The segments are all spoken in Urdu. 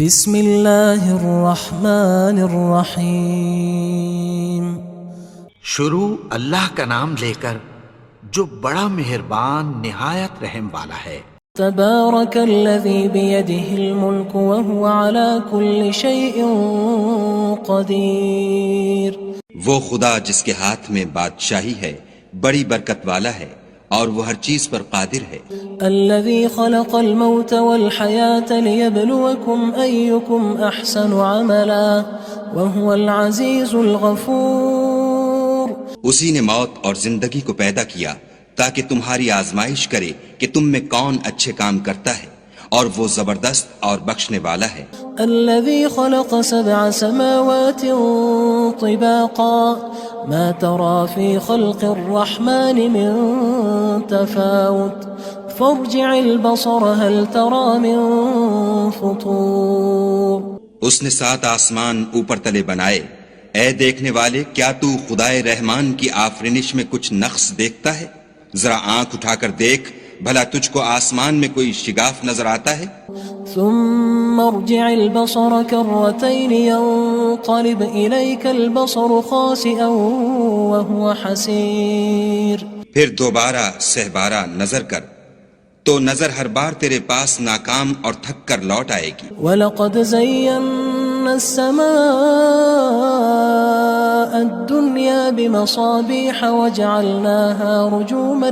بسم اللہ الرحمن الرحیم۔ شروع اللہ کا نام لے کر جو بڑا مہربان نہایت رحم والا ہے۔ تبارک الذی بیدہ الملک وہو علی کل شیء قدیر۔ وہ خدا جس کے ہاتھ میں بادشاہی ہے بڑی برکت والا ہے اور وہ ہر چیز پر قادر ہے۔ الذي خلق الموت والحياة ليبلوكم أيكم أحسن عملا وهو العزيز الغفور۔ اسی نے موت اور زندگی کو پیدا کیا تاکہ تمہاری آزمائش کرے کہ تم میں کون اچھے کام کرتا ہے، اور وہ زبردست اور بخشنے والا ہے۔ الذي خلق 7 سماوات طباقا ما ترى في خلق الرحمن من تفاوت فارجع البصر هل ترى من فطور۔ اس نے 7 آسمان اوپر تلے بنائے، اے دیکھنے والے کیا تو خدائے رحمان کی آفرینش میں کچھ نقص دیکھتا ہے؟ ذرا آنکھ اٹھا کر دیکھ، بھلا تجھ کو آسمان میں کوئی شگاف نظر آتا ہے؟ ثم ارجع البصر كرتين ينقلب إليك البصر خاسئا وهو حسير۔ پھر دوبارہ سہبارہ نظر کر تو نظر ہر بار تیرے پاس ناکام اور تھک کر لوٹ آئے گی۔ وَلَقَدْ زَيَّنَّا السَّمَاءَ الدُّنْيَا بِمَصَابِيحَ وَجَعَلْنَاهَا رُجُومًا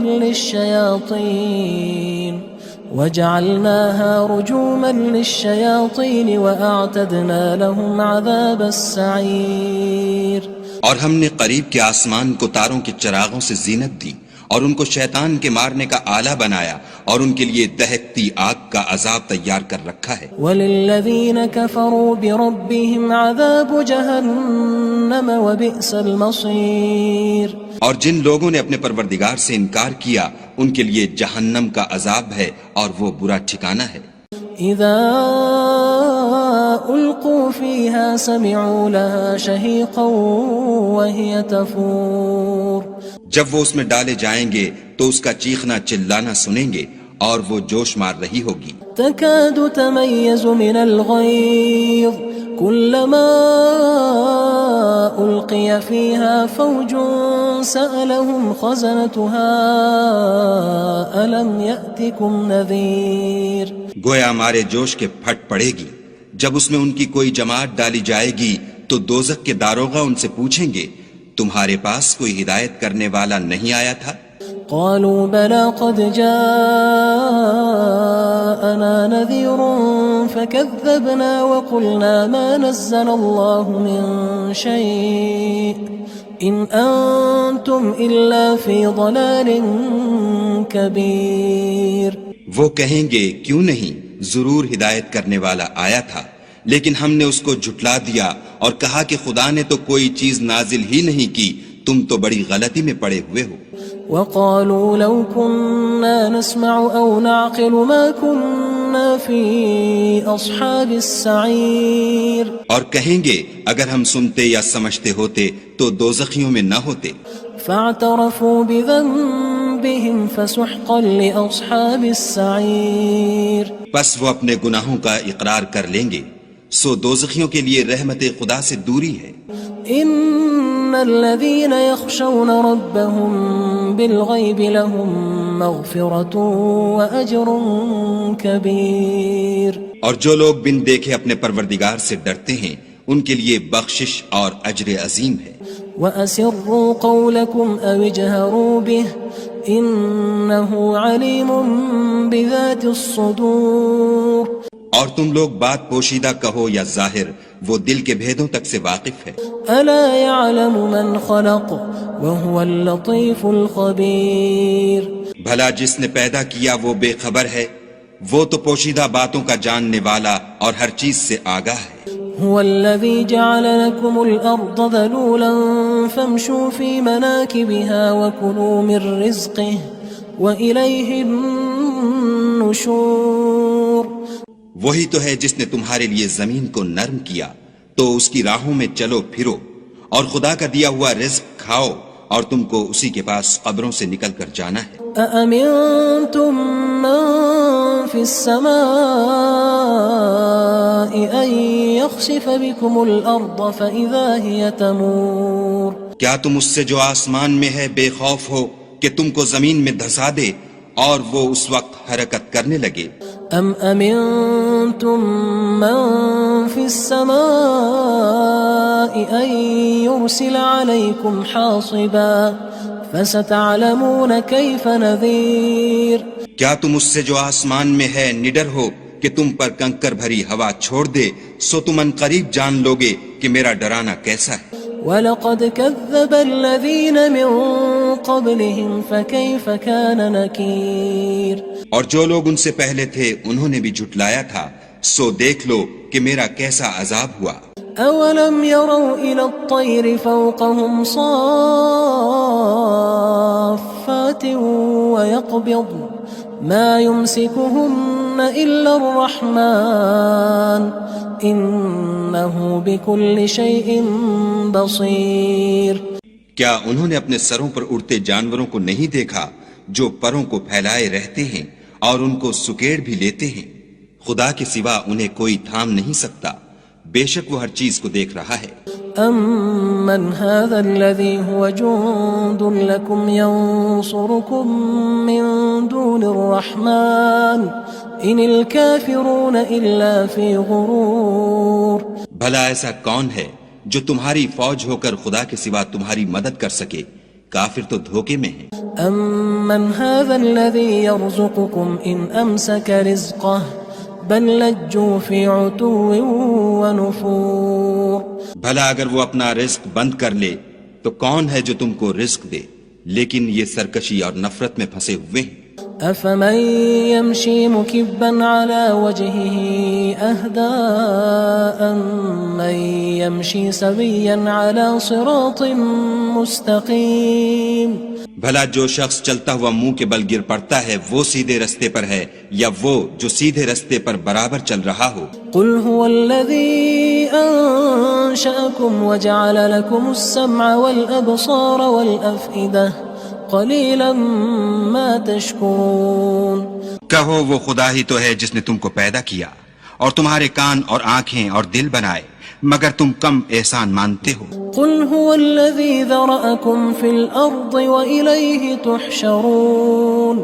لِلشَّيَاطِينِ وَأَعْتَدْنَا لَهُمْ عَذَابَ السَّعِيرِ۔ اور ہم نے قریب کے آسمان کو تاروں کے چراغوں سے زینت دی اور ان کو شیطان کے مارنے کا آلہ بنایا، اور ان کے لیے دہکتی آگ کا عذاب تیار کر رکھا ہے۔ وَلِلَّذِينَ كَفَرُوا بِرَبِّهِمْ عَذَابُ جَهَنَّمَ وَبِئْسَ الْمَصِيرُ۔ اور جن لوگوں نے اپنے پروردگار سے انکار کیا ان کے لیے جہنم کا عذاب ہے اور وہ برا ٹھکانہ ہے۔ اذا القوا فيها سمعوا لها شهيقا وهي تفور۔ جب وہ اس میں ڈالے جائیں گے تو اس کا چیخنا چلانا سنیں گے اور وہ جوش مار رہی ہوگی۔ تكاد تميز من الغيظ كلما ألقي فيها فوج سألهم خزنتها ألم يأتكم نذير۔ گویا مارے جوش کے پھٹ پڑے گی جب اس میں ان کی کوئی جماعت ڈالی جائے گی تو دوزخ کے داروغہ ان سے پوچھیں گے تمہارے پاس کوئی ہدایت کرنے والا نہیں آیا تھا؟ قالوا بلى قد جاءنا نذير فكذبنا وقلنا ما نزل الله من شيء إن أنتم إلا في ضلال كبير۔ وہ کہیں گے کیوں نہیں، ضرور ہدایت کرنے والا آیا تھا، لیکن ہم نے اس کو جھٹلا دیا اور کہا کہ خدا نے تو کوئی چیز نازل ہی نہیں کی، تم تو بڑی غلطی میں پڑے ہوئے ہو۔ وقالوا لو كنا نسمع أو نعقل ما كنا في أصحاب السعير۔ اور کہیں گے اگر ہم سنتے یا سمجھتے ہوتے تو دوزخیوں میں نہ ہوتے۔ فاعترفوا بذنبهم فسحقا لأصحاب السعير۔ پس وہ اپنے گناہوں کا اقرار کر لیں گے، سو دوزخیوں کے لیے رحمت خدا سے دوری ہے۔ ان الذين يخشون ربهم بالغيب لهم مغفرة واجر كبير۔ اور جو لوگ بن دیکھے اپنے پروردگار سے ڈرتے ہیں ان کے لیے بخشش اور اجر عظیم ہے۔ واسروا قولكم او اجهروا به انه عليم بذات الصدور۔ اور تم لوگ بات پوشیدہ کہو یا ظاہر، وہ دل کے بھیدوں تک سے واقف ہے۔ الا يعلم من خلق وهو اللطيف الخبير۔ بھلا جس نے پیدا کیا وہ بے خبر ہے، وہ تو پوشیدہ باتوں کا جاننے والا اور ہر چیز سے آگاہ ہے۔ هو الذي جعل لكم الأرض ذلولا فامشوا في مناكبها وكلوا من رزقه وإليه النشور۔ وہی تو ہے جس نے تمہارے لیے زمین کو نرم کیا تو اس کی راہوں میں چلو پھرو اور خدا کا دیا ہوا رزق کھاؤ اور تم کو اسی کے پاس قبروں سے نکل کر جانا ہے۔ أأمنتم من في السماء أن يخسف بكم الأرض فإذا هي تمور کیا تم اس سے جو آسمان میں ہے بے خوف ہو کہ تم کو زمین میں دھسا دے اور وہ اس وقت حرکت کرنے لگے؟ أم أمنتم من في السماء أن يرسل عليكم حاصبا فستعلمون كيف نذير کیا تم اس سے جو آسمان میں ہے نڈر ہو کہ تم پر کنکر بھری ہوا چھوڑ دے، سو تم ان قریب جان لوگے کہ میرا ڈرانا کیسا ہے۔ وَلَقَدْ كَذَّبَ الَّذِينَ مِن قَبْلِهِمْ فَكَيْفَ كَانَ نَكِيرٌ اور جو لوگ ان سے پہلے تھے انہوں نے بھی جھٹلایا تھا، سو دیکھ لو کہ میرا کیسا عذاب ہوا۔ أَوَلَمْ يَرَوْا إِلَى الطَّيْرِ فَوْقَهُمْ صَافَّاتٍ وَيَقْبِضْنَ مَا يُمْسِكُهُنَّ إِلَّا الرَّحْمَنُ إِنَّهُ بِكُلِّ شَيْءٍ بَصِيرٌ کیا انہوں نے اپنے سروں پر اڑتے جانوروں کو نہیں دیکھا جو پروں کو پھیلائے رہتے ہیں اور ان کو سکیڑ بھی لیتے ہیں؟ خدا کے سوا انہیں کوئی تھام نہیں سکتا، بے شک وہ ہر چیز کو دیکھ رہا ہے۔ أَمَّنْ هَذَا الَّذِي هُوَ جُندٌ لَكُمْ يَنصُرُكُم مِّن دُونِ الرَّحْمَنِ إِنِ الْكَافِرُونَ إِلَّا فِي غُرُورٍ بھلا ایسا کون ہے جو تمہاری فوج ہو کر خدا کے سوا تمہاری مدد کر سکے؟ کافر تو دھوکے میں ہیں۔ أَمَّنْ هَذَا الَّذِي يَرْزُقُكُمْ إِنْ أَمْسَكَ رِزْقَهُ بَل لَجُّوا فِي عُتُوٍّ وَنُفُورٍ بھلا اگر وہ اپنا رزق بند کر لے تو کون ہے جو تم کو رزق دے؟ لیکن یہ سرکشی اور نفرت میں پھنسے ہوئے ہیں۔ أَفَمَن يَمْشِي مُكِبًّا عَلَى وَجْهِهِ أَهْدَىٰ أَمَّن يَمْشِي سَوِيًّا عَلَى صِرَاطٍ مُّسْتَقِيمٍ بھلا جو شخص چلتا ہوا منہ کے بل گر پڑتا ہے وہ سیدھے رستے پر ہے یا وہ جو سیدھے رستے پر برابر چل رہا ہو؟ قُلْ هُوَ الَّذِي أَنشَأَكُمْ وَجَعَلَ لَكُمُ السَّمْعَ وَالْأَبْصَارَ وَالْأَفْئِدَةَ قَلِيلًا مَا تَشْكُرُونَ کہو وہ خدا ہی تو ہے جس نے تم کو پیدا کیا اور تمہارے کان اور آنکھیں اور دل بنائے، مگر تم کم احسان مانتے ہو۔ قُلْ هُوَ الَّذِي ذَرَأَكُمْ فِي الْأَرْضِ وَإِلَيْهِ تُحْشَرُونَ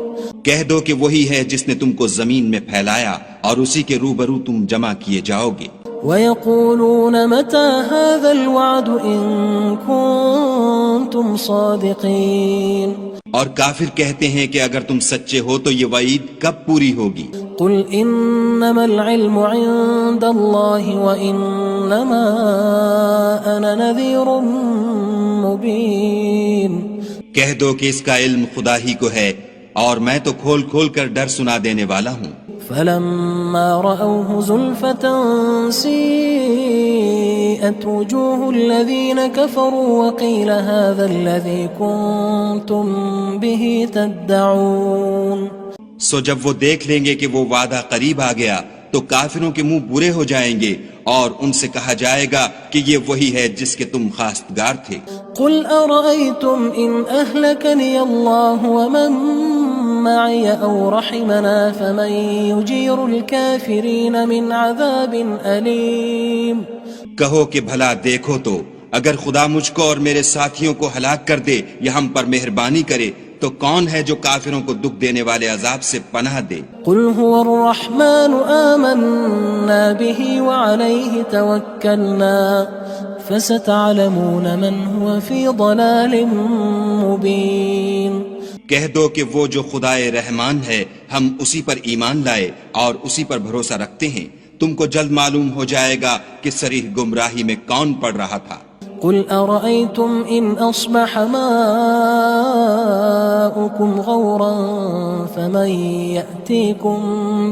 کہہ دو کہ وہی ہے جس نے تم کو زمین میں پھیلایا اور اسی کے روبرو تم جمع کیے جاؤ گے۔ وَيَقُولُونَ مَتَى هَذَا الْوَعْدُ إِن كُنتُمْ صَادِقِينَ اور کافر کہتے ہیں کہ اگر تم سچے ہو تو یہ وعید کب پوری ہوگی؟ قُلْ إِنَّمَا الْعِلْمُ عِندَ اللَّهِ وَإِنَّمَا أَنَا نَذِيرٌ مُّبِينٌ کہہ دو کہ اس کا علم خدا ہی کو ہے اور میں تو کھول کھول کر ڈر سنا دینے والا ہوں۔ فَلَمَّا رَأَوْهُ زُلْفَةً سِيئَتْ وُجُوهُ الَّذِينَ كَفَرُوا وَقِيلَ هَذَا الَّذِي كُنتُم بِهِ تَدَّعُونَ سو جب وہ دیکھ لیں گے کہ وہ وعدہ قریب آ گیا تو کافروں کے منہ برے ہو جائیں گے اور ان سے کہا جائے گا کہ یہ وہی ہے جس کے تم خواستگار تھے۔ قُلْ أَرَأَيْتُمْ إِنْ أَهْلَكَنِيَ اللَّهُ وَمَن مَّعِيَ أَوْ رَحِمَنَا فَمَن يُجِيرُ الْكَافِرِينَ مِنْ عَذَابٍ أَلِيمٍ کہو کہ بھلا دیکھو تو اگر خدا مجھ کو اور میرے ساتھیوں کو ہلاک کر دے یا ہم پر مہربانی کرے تو کون ہے جو کافروں کو دکھ دینے والے عذاب سے پناہ دے؟ قُلْ هُوَ الرَّحْمَنُ آمَنَّا بِهِ وَعَلَيْهِ تَوَكَّلْنَا فَسَتَعْلَمُونَ مَنْ هُوَ فِي ضَلَالٍ مُّبِينٍ کہہ دو کہ وہ جو خدائے رحمان ہے ہم اسی پر ایمان لائے اور اسی پر بھروسہ رکھتے ہیں، تم کو جلد معلوم ہو جائے گا کہ صریح گمراہی میں کون پڑ رہا تھا۔ قُلْ أَرَأَيْتُمْ إِنْ أَصْبَحَ مَاؤُكُمْ غَوْرًا فَمَن يَأْتِيكُم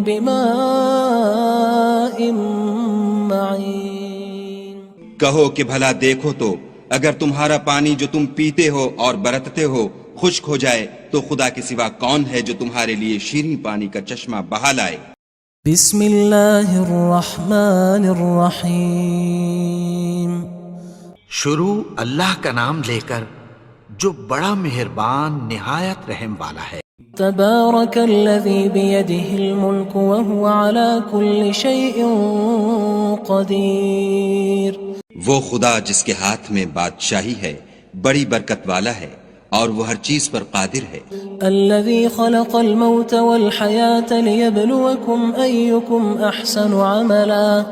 بِمَاءٍ مَّعِينٍ کہو کہ بھلا دیکھو تو اگر تمہارا پانی جو تم پیتے ہو اور برتتے ہو خشک ہو جائے تو خدا کے سوا کون ہے جو تمہارے لیے شیریں پانی کا چشمہ بہا لائے؟ بسم اللہ الرحمن الرحیم شروع اللہ کا نام لے کر جو بڑا مہربان نہایت رحم والا ہے۔ تبارك الذي بيده الملك وهو على كل شيء قدير۔ وہ خدا جس کے ہاتھ میں بادشاہی ہے بڑی برکت والا ہے اور وہ ہر چیز پر قادر ہے۔ الذي خلق الموت والحياة ليبلوكم أيكم أحسن عملا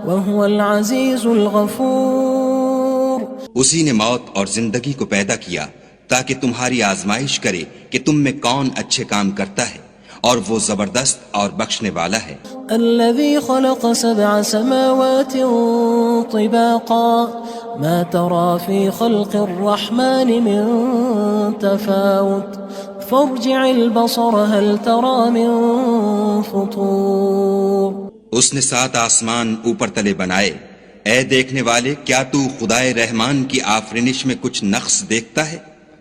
وهو العزيز الغفور۔ اسی نے موت اور زندگی کو پیدا کیا تاکہ تمہاری آزمائش کرے کہ تم میں کون اچھے کام کرتا ہے، اور وہ زبردست اور بخشنے والا ہے۔ الذي خلق 7 سماوات طباقا ما ترى في خلق الرحمن من تفاوت فارجع البصر هل ترى من فطور۔ اس نے 7 آسمان اوپر تلے بنائے، اے دیکھنے والے کیا تو خدائے رحمان کی آفرینش میں کچھ نقص دیکھتا ہے؟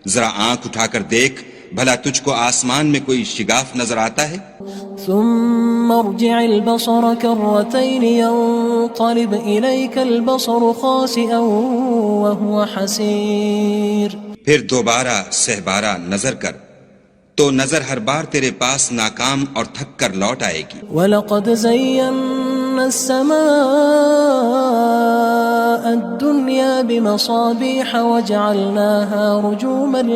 ذرا آنکھ اٹھا کر دیکھ، بھلا تجھ کو آسمان میں کوئی شگاف نظر آتا ہے؟ ثم ارجع البصر كرتين ينقلب إليك البصر خاسئا وهو حسير۔ پھر دوبارہ سہبارہ نظر کر تو نظر ہر بار تیرے پاس ناکام اور تھک کر لوٹ آئے گی۔ وَلَقَدْ زَيَّنَّا السَّمَاءَ الدُّنْيَا بِمَصَابِيحَ وَجَعَلْنَاهَا رُجُومًا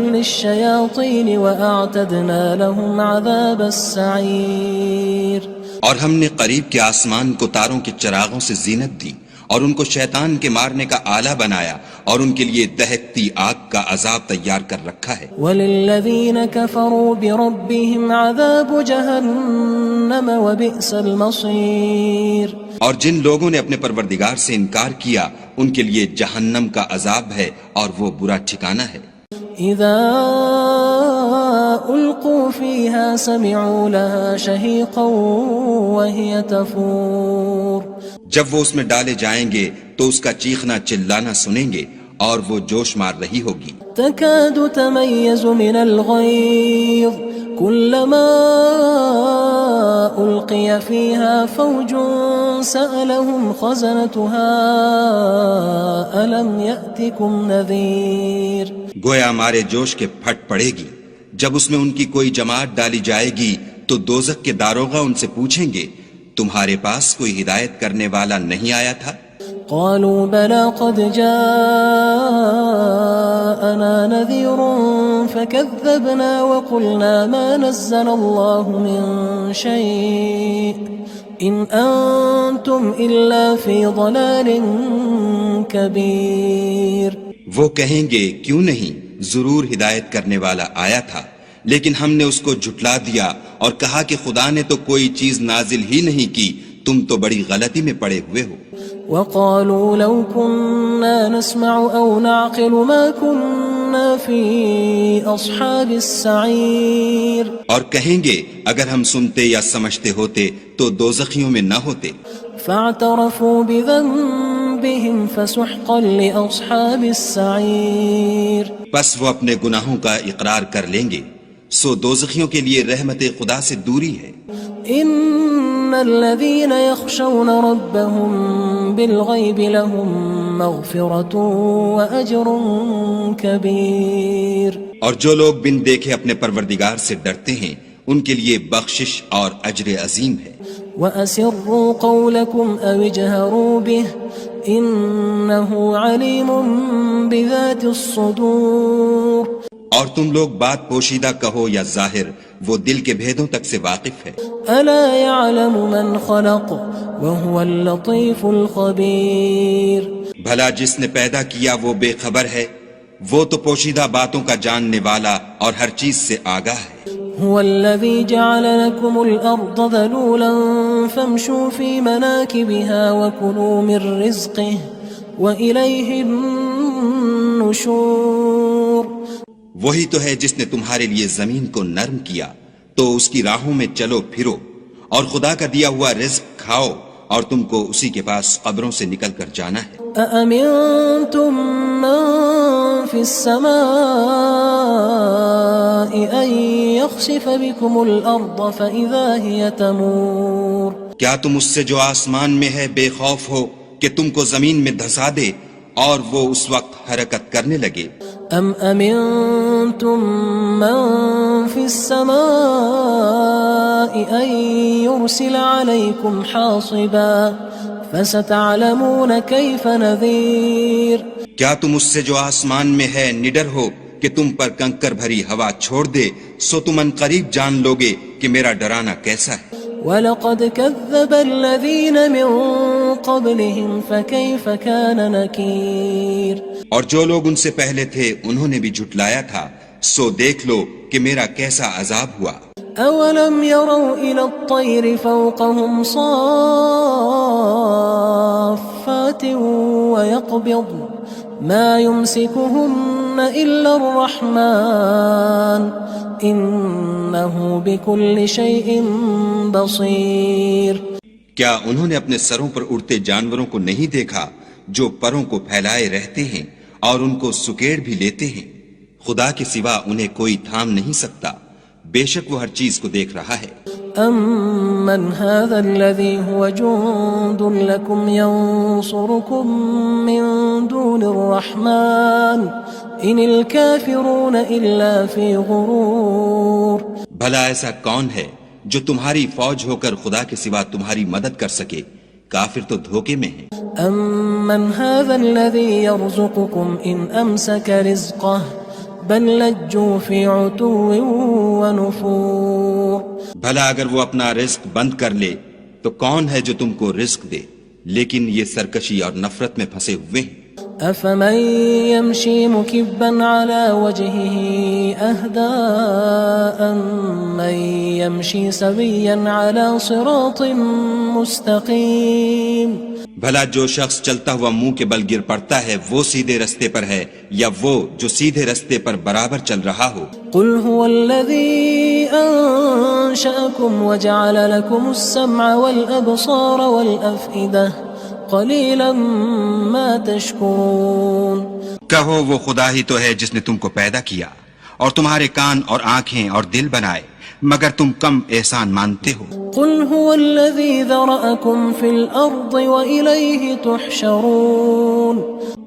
لِلشَّيَاطِينِ وَأَعْتَدْنَا لَهُمْ عَذَابَ السَّعِيرِ۔ اور ہم نے قریب کے آسمان کو تاروں کے چراغوں سے زینت دی اور ان کو شیطان کے مارنے کا آلہ بنایا اور ان کے لیے دہکتی آگ کا عذاب تیار کر رکھا ہے۔ وَلِلَّذِينَ كَفَرُوا بِرَبِّهِمْ عَذَابُ جَهَنَّمَ وَبِئْسَ الْمَصِيرُ۔ اور جن لوگوں نے اپنے پروردگار سے انکار کیا ان کے لیے جہنم کا عذاب ہے اور وہ برا ٹھکانہ ہے۔ اذا القوا فيها سمعوا لها شهيقا وهي تفور۔ جب وہ اس میں ڈالے جائیں گے تو اس کا چیخنا چلانا سنیں گے اور وہ جوش مار رہی ہوگی۔ تكاد تميز من الغيظ كلما ألقي فيها فوج سألهم خزنتها ألم يأتكم نذير۔ گویا ہمارے جوش کے پھٹ پڑے گی جب اس میں ان کی کوئی جماعت ڈالی جائے گی تو دوزخ کے داروغہ ان سے پوچھیں گے تمہارے پاس کوئی ہدایت کرنے والا نہیں آیا تھا؟ قالوا بلى قد جاءنا نذير فكذبنا وقلنا ما نزل الله من شيء إن أنتم إلا في ضلال كبير۔ وہ کہیں گے کیوں نہیں، ضرور ہدایت کرنے والا آیا تھا، لیکن ہم نے اس کو جھٹلا دیا اور کہا کہ خدا نے تو کوئی چیز نازل ہی نہیں کی، تم تو بڑی غلطی میں پڑے ہوئے ہو۔ وقالوا لو كنا نسمع أو نعقل ما كنا في أصحاب السعير۔ اور کہیں گے اگر ہم سنتے یا سمجھتے ہوتے تو دوزخیوں میں نہ ہوتے۔ فاعترفوا بذنبهم فسحقا لأصحاب السعير۔ پس وہ اپنے گناہوں کا اقرار کر لیں گے، سو دوزخیوں کے لیے رحمت خدا سے دوری ہے۔ ان الذين يخشون ربهم بالغيب لهم مغفرة واجر كبير۔ اور جو لوگ بن دیکھے اپنے پروردگار سے ڈرتے ہیں ان کے لیے بخشش اور اجر عظیم ہے۔ واسروا قولكم او اجهروا به انه عليم بذات الصدور۔ اور تم لوگ بات پوشیدہ کہو یا ظاہر، وہ دل کے بھیدوں تک سے واقف ہے۔ الا يعلم من خلق وهو اللطيف الخبير۔ بھلا جس نے پیدا کیا وہ بے خبر ہے، وہ تو پوشیدہ باتوں کا جاننے والا اور ہر چیز سے آگاہ ہے۔ هو الذي جعل لكم الأرض ذلولا فامشوا في مناكبها وكلوا من رزقه وإليه النشور۔ وہی تو ہے جس نے تمہارے لیے زمین کو نرم کیا تو اس کی راہوں میں چلو پھرو اور خدا کا دیا ہوا رزق کھاؤ اور تم کو اسی کے پاس قبروں سے نکل کر جانا ہے۔ أأمنتم من في السماء أن يخسف بكم الأرض فإذا هي تمور۔ کیا تم اس سے جو آسمان میں ہے بے خوف ہو کہ تم کو زمین میں دھسا دے اور وہ اس وقت حرکت کرنے لگے؟ ام امنتم من في السماء ان يرسل عليكم حاصبا فستعلمون كيف نذير. کیا تم اس سے جو آسمان میں ہے نڈر ہو کہ تم پر کنکر بھری ہوا چھوڑ دے؟ سو تم ان قریب جان لوگے کہ میرا ڈرانا کیسا ہے. وَلَقَدْ كَذَّبَ الَّذِينَ مِن قَبْلِهِمْ فَكَيْفَ كَانَ نَكِيرٌ. اور جو لوگ ان سے پہلے تھے انہوں نے بھی جھٹلایا تھا، سو دیکھ لو کہ میرا کیسا عذاب ہوا. أَوَلَمْ يَرَوْا إِلَى الطَّيْرِ فَوْقَهُمْ صَافَّاتٍ وَيَقْبِضْنَ مَا يُمْسِكُهُنَّ إِلَّا الرَّحْمَنُ إِنَّهُ بِكُلِّ شَيْءٍ بَصِيرٌ. کیا انہوں نے اپنے سروں پر اڑتے جانوروں کو نہیں دیکھا جو پروں کو پھیلائے رہتے ہیں اور ان کو سکیڑ بھی لیتے ہیں؟ خدا کے سوا انہیں کوئی تھام نہیں سکتا، بے شک وہ ہر چیز کو دیکھ رہا ہے. أَمَّنْ هَذَا الَّذِي هُوَ جُندٌ لَكُمْ يَنصُرُكُم مِّن دُونِ الرَّحْمَنِ إِنِ الْكَافِرُونَ إِلَّا فِي غُرُورٍ. بھلا ایسا کون ہے جو تمہاری فوج ہو کر خدا کے سوا تمہاری مدد کر سکے؟ کافر تو دھوکے میں ہیں. أَمَّنْ هَذَا الَّذِي يَرْزُقُكُمْ إِنْ أَمْسَكَ رِزْقَهُ بَلْ لَجُّوا فِي عُتُوٍّ وَنُفُورٍ. بھلا اگر وہ اپنا رزق بند کر لے تو کون ہے جو تم کو رزق دے؟ لیکن یہ سرکشی اور نفرت میں پھنسے ہوئے ہیں. أَفَمَن يَمْشِي مُكِبًّا عَلَى وَجْهِهِ أَهْدَىٰ أَمَّن يَمْشِي سَوِيًّا عَلَى صِرَاطٍ مُّسْتَقِيمٍ. بھلا جو شخص چلتا ہوا منہ کے بل گر پڑتا ہے وہ سیدھے رستے پر ہے یا وہ جو سیدھے رستے پر برابر چل رہا ہو؟ قُلْ هُوَ الَّذِي أَنشَأَكُمْ وَجَعَلَ لَكُمُ السَّمْعَ وَالْأَبْصَارَ وَالْأَفْئِدَةَ قَلِيلًا مَا تَشْكُرُونَ. کہو وہ خدا ہی تو ہے جس نے تم کو پیدا کیا اور تمہارے کان اور آنکھیں اور دل بنائے، مگر تم کم احسان مانتے ہو. قُلْ هُوَ الَّذِي ذَرَأَكُمْ فِي الْأَرْضِ وَإِلَيْهِ تُحْشَرُونَ.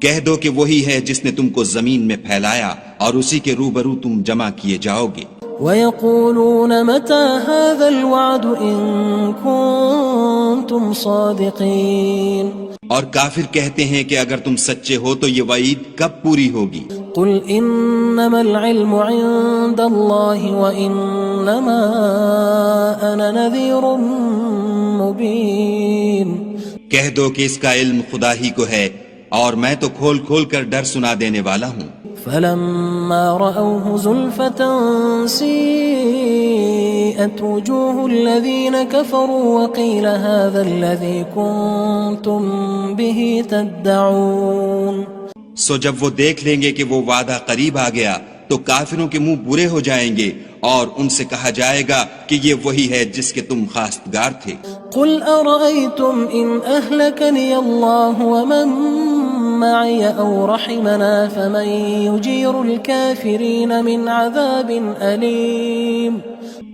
کہہ دو کہ وہی ہے جس نے تم کو زمین میں پھیلایا اور اسی کے روبرو تم جمع کیے جاؤ گے. وَيَقُولُونَ مَتَى هَذَا الْوَعْدُ إِن كُنتُمْ صَادِقِينَ. اور کافر کہتے ہیں کہ اگر تم سچے ہو تو یہ وعید کب پوری ہوگی؟ قُلْ إِنَّمَا الْعِلْمُ عِندَ اللَّهِ وَإِنَّمَا أَنَا نَذِيرٌ مُّبِينٌ. کہہ دو کہ اس کا علم خدا ہی کو ہے اور میں تو کھول کھول کر ڈر سنا دینے والا ہوں. فَلَمَّا رَأَوْهُ زُلْفَةً سِيئَتْ وُجُوهُ الَّذِينَ كَفَرُوا وَقِيلَ هَذَا الَّذِي كُنتُم بِهِ تَدَّعُونَ. سو جب وہ دیکھ لیں گے کہ وہ وعدہ قریب آ گیا تو کافروں کے منہ برے ہو جائیں گے اور ان سے کہا جائے گا کہ یہ وہی ہے جس کے تم خواستگار تھے. قُلْ أَرَأَيْتُمْ إِنْ أَهْلَكَنِيَ اللَّهُ وَمَن مَّعِيَ أَوْ رَحِمَنَا فَمَن يُجِيرُ الْكَافِرِينَ مِنْ عَذَابٍ أَلِيمٍ.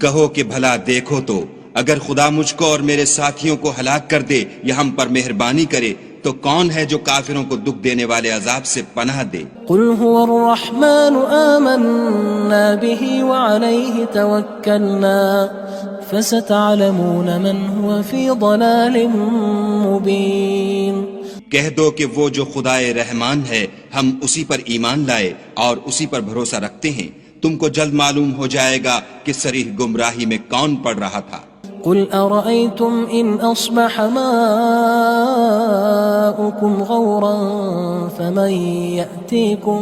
کہو کہ بھلا دیکھو تو اگر خدا مجھ کو اور میرے ساتھیوں کو ہلاک کر دے یا ہم پر مہربانی کرے تو کون ہے جو کافروں کو دکھ دینے والے عذاب سے پناہ دے؟ قُلْ هُوَ الرَّحْمَنُ آمَنَّا بِهِ وَعَلَيْهِ تَوَكَّلْنَا فَسَتَعْلَمُونَ مَنْ هُوَ فِي ضَلَالٍ مُّبِينٍ. کہہ دو کہ وہ جو خدائے رحمان ہے ہم اسی پر ایمان لائے اور اسی پر بھروسہ رکھتے ہیں، تم کو جلد معلوم ہو جائے گا کہ صریح گمراہی میں کون پڑ رہا تھا. قُلْ أَرَأَيْتُمْ إِنْ أَصْبَحَ مَاؤُكُمْ غَوْرًا فَمَنْ يَأْتِيكُمْ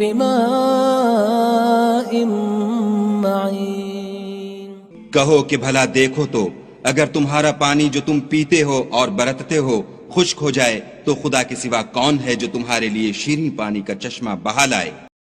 بِمَاءٍ مَّعِينٍ. کہو کہ بھلا دیکھو تو اگر تمہارا پانی جو تم پیتے ہو اور برتتے ہو خشک ہو جائے تو خدا کے سوا کون ہے جو تمہارے لیے شیریں پانی کا چشمہ بہا لائے؟